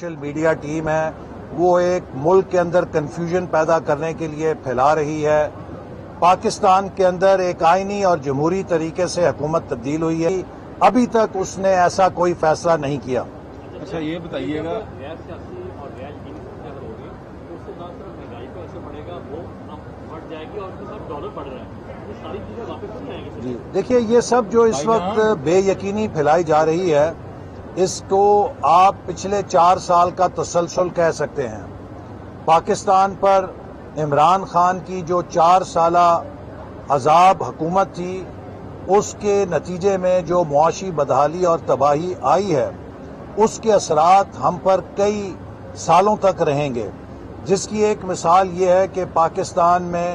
Social media team ہے وہ ایک ملک کے اندر کنفیوژن پیدا کرنے کے لیے پھیلا رہی ہے. پاکستان کے اندر ایک آئینی اور جمہوری طریقے سے حکومت تبدیل ہوئی ہے. ابھی تک اس نے ایسا کوئی فیصلہ نہیں کیا. اچھا یہ بتائیے گا جی دیکھیے یہ سب جو اس وقت بے یقینی پھیلائی جا رہی ہے اس کو آپ پچھلے 4 سال کا تسلسل کہہ سکتے ہیں. پاکستان پر عمران خان کی جو 4 سالہ عذاب حکومت تھی اس کے نتیجے میں جو معاشی بدحالی اور تباہی آئی ہے اس کے اثرات ہم پر کئی سالوں تک رہیں گے. جس کی ایک مثال یہ ہے کہ پاکستان میں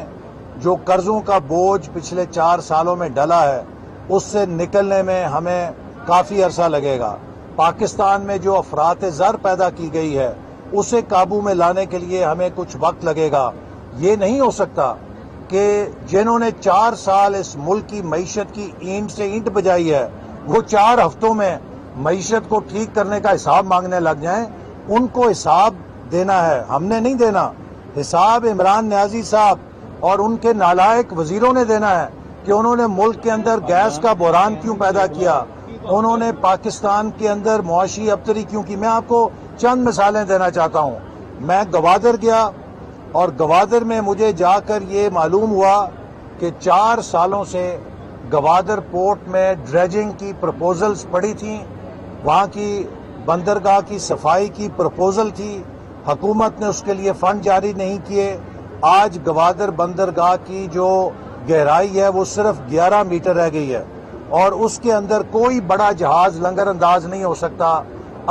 جو قرضوں کا بوجھ پچھلے 4 سالوں میں ڈلا ہے اس سے نکلنے میں ہمیں کافی عرصہ لگے گا. پاکستان میں جو افراط زر پیدا کی گئی ہے اسے قابو میں لانے کے لیے ہمیں کچھ وقت لگے گا. یہ نہیں ہو سکتا کہ جنہوں نے 4 سال اس ملک کی معیشت کی اینٹ سے اینٹ بجائی ہے وہ 4 ہفتوں میں معیشت کو ٹھیک کرنے کا حساب مانگنے لگ جائیں. ان کو حساب دینا ہے, ہم نے نہیں دینا. حساب عمران نیازی صاحب اور ان کے نالائق وزیروں نے دینا ہے کہ انہوں نے ملک کے اندر گیس کا بحران کیوں پیدا کیا, انہوں نے پاکستان کے اندر معاشی ابتری کیوں کی. میں آپ کو چند مثالیں دینا چاہتا ہوں. میں گوادر گیا اور گوادر میں مجھے جا کر یہ معلوم ہوا کہ 4 سالوں سے گوادر پورٹ میں ڈریجنگ کی پروپوزلز پڑی تھیں, وہاں کی بندرگاہ کی صفائی کی پروپوزل تھی, حکومت نے اس کے لیے فنڈ جاری نہیں کیے. آج گوادر بندرگاہ کی جو گہرائی ہے وہ صرف 11 میٹر رہ گئی ہے اور اس کے اندر کوئی بڑا جہاز لنگر انداز نہیں ہو سکتا.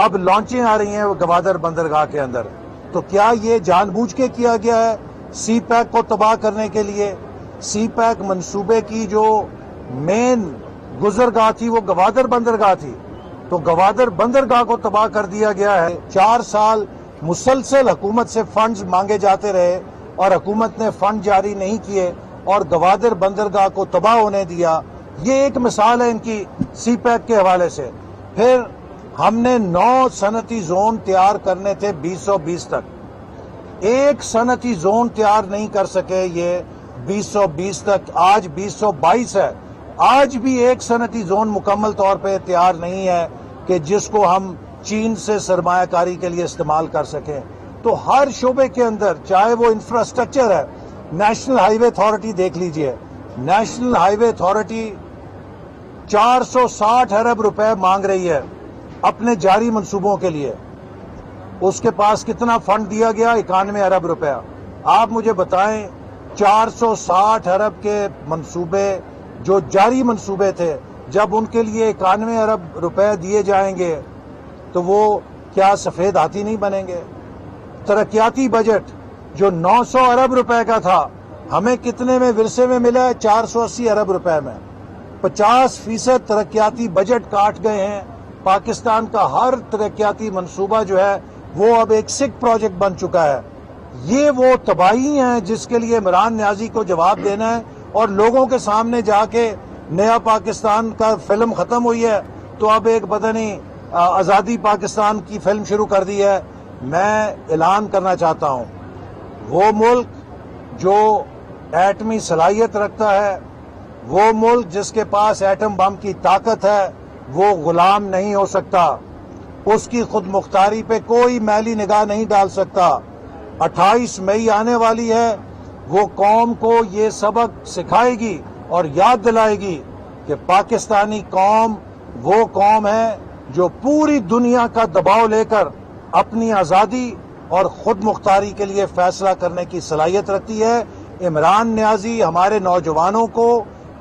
اب لانچیں آ رہی ہیں گوادر بندرگاہ کے اندر. تو کیا یہ جان بوجھ کے کیا گیا ہے سی پیک کو تباہ کرنے کے لیے؟ سی پیک منصوبے کی جو مین گزرگاہ تھی وہ گوادر بندرگاہ تھی, تو گوادر بندرگاہ کو تباہ کر دیا گیا ہے. 4 سال مسلسل حکومت سے فنڈز مانگے جاتے رہے اور حکومت نے فنڈ جاری نہیں کیے اور گوادر بندرگاہ کو تباہ ہونے دیا. یہ ایک مثال ہے ان کی سی پیک کے حوالے سے. پھر ہم نے 9 صنعتی زون تیار کرنے تھے 2020 تک, ایک صنعتی زون تیار نہیں کر سکے یہ 2020 تک. آج 2022 ہے, آج بھی ایک صنعتی زون مکمل طور پہ تیار نہیں ہے کہ جس کو ہم چین سے سرمایہ کاری کے لیے استعمال کر سکیں. تو ہر شعبے کے اندر, چاہے وہ انفراسٹرکچر ہے, نیشنل ہائی وے اتھارٹی دیکھ لیجئے, نیشنل ہائی وے اتھارٹی 460 ارب روپے مانگ رہی ہے اپنے جاری منصوبوں کے لیے. اس کے پاس کتنا فنڈ دیا گیا؟ 91 ارب روپے. آپ مجھے بتائیں 460 ارب کے منصوبے جو جاری منصوبے تھے, جب ان کے لیے 91 ارب روپے دیے جائیں گے تو وہ کیا سفید ہاتھی نہیں بنیں گے؟ ترقیاتی بجٹ جو 900 ارب روپے کا تھا ہمیں کتنے میں ورثے میں ملا ہے؟ 480 ارب روپے میں. 50% ترقیاتی بجٹ کاٹ گئے ہیں. پاکستان کا ہر ترقیاتی منصوبہ جو ہے وہ اب ایک سکھ پروجیکٹ بن چکا ہے. یہ وہ تباہی ہیں جس کے لیے عمران نیازی کو جواب دینا ہے اور لوگوں کے سامنے جا کے نیا پاکستان کا فلم ختم ہوئی ہے تو اب ایک بدنی آزادی پاکستان کی فلم شروع کر دی ہے. میں اعلان کرنا چاہتا ہوں, وہ ملک جو ایٹمی صلاحیت رکھتا ہے, وہ ملک جس کے پاس ایٹم بم کی طاقت ہے, وہ غلام نہیں ہو سکتا. اس کی خود مختاری پہ کوئی میلی نگاہ نہیں ڈال سکتا. 28 مئی آنے والی ہے, وہ قوم کو یہ سبق سکھائے گی اور یاد دلائے گی کہ پاکستانی قوم وہ قوم ہے جو پوری دنیا کا دباؤ لے کر اپنی آزادی اور خود مختاری کے لیے فیصلہ کرنے کی صلاحیت رکھتی ہے. عمران نیازی ہمارے نوجوانوں کو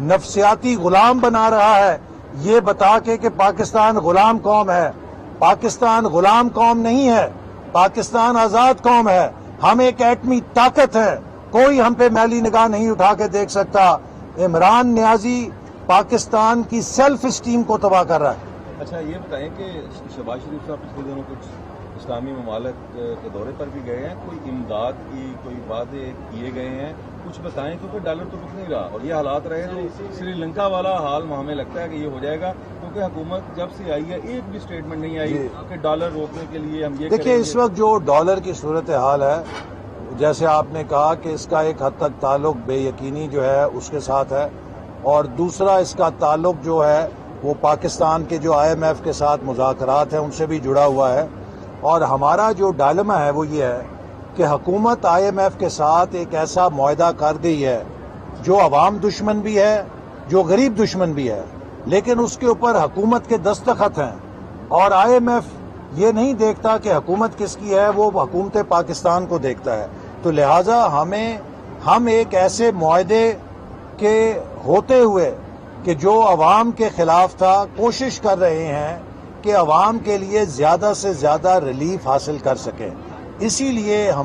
نفسیاتی غلام بنا رہا ہے یہ بتا کے کہ پاکستان غلام قوم ہے. پاکستان غلام قوم نہیں ہے, پاکستان آزاد قوم ہے. ہم ایک ایٹمی طاقت ہے, کوئی ہم پہ میلی نگاہ نہیں اٹھا کے دیکھ سکتا. عمران نیازی پاکستان کی سیلف اسٹیم کو تباہ کر رہا ہے. اچھا یہ بتائیں کہ شہباز شریف صاحب پچھلے دنوں کچھ اسلامی ممالک کے دورے پر بھی گئے ہیں, کوئی امداد کی کوئی وعدے کیے گئے ہیں, کچھ بتائیں کیونکہ ڈالر تو رک نہیں رہا اور یہ حالات رہے تو سری لنکا والا حال ہمیں لگتا ہے کہ یہ ہو جائے گا. کہ حکومت جب سے آئی ہے ایک بھی سٹیٹمنٹ نہیں آئی جی. کہ ڈالر روکنے کے لیے ہم یہ دیکھیے کریں اس گے. وقت جو ڈالر کی صورتحال ہے، جیسے آپ نے کہا کہ اس کا ایک حد تک تعلق بے یقینی جو ہے اس کے ساتھ ہے، اور دوسرا اس کا تعلق جو ہے وہ پاکستان کے جو IMF کے ساتھ مذاکرات ہیں ان سے بھی جڑا ہوا ہے. اور ہمارا جو ڈائلما ہے وہ یہ ہے کہ حکومت IMF کے ساتھ ایک ایسا معاہدہ کر گئی ہے جو عوام دشمن بھی ہے، جو غریب دشمن بھی ہے، لیکن اس کے اوپر حکومت کے دستخط ہیں، اور IMF یہ نہیں دیکھتا کہ حکومت کس کی ہے، وہ حکومت پاکستان کو دیکھتا ہے. تو لہٰذا ہم ایک ایسے معاہدے کے ہوتے ہوئے کہ جو عوام کے خلاف تھا، کوشش کر رہے ہیں کہ عوام کے لیے زیادہ سے زیادہ ریلیف حاصل کر سکیں. اسی لیے ہم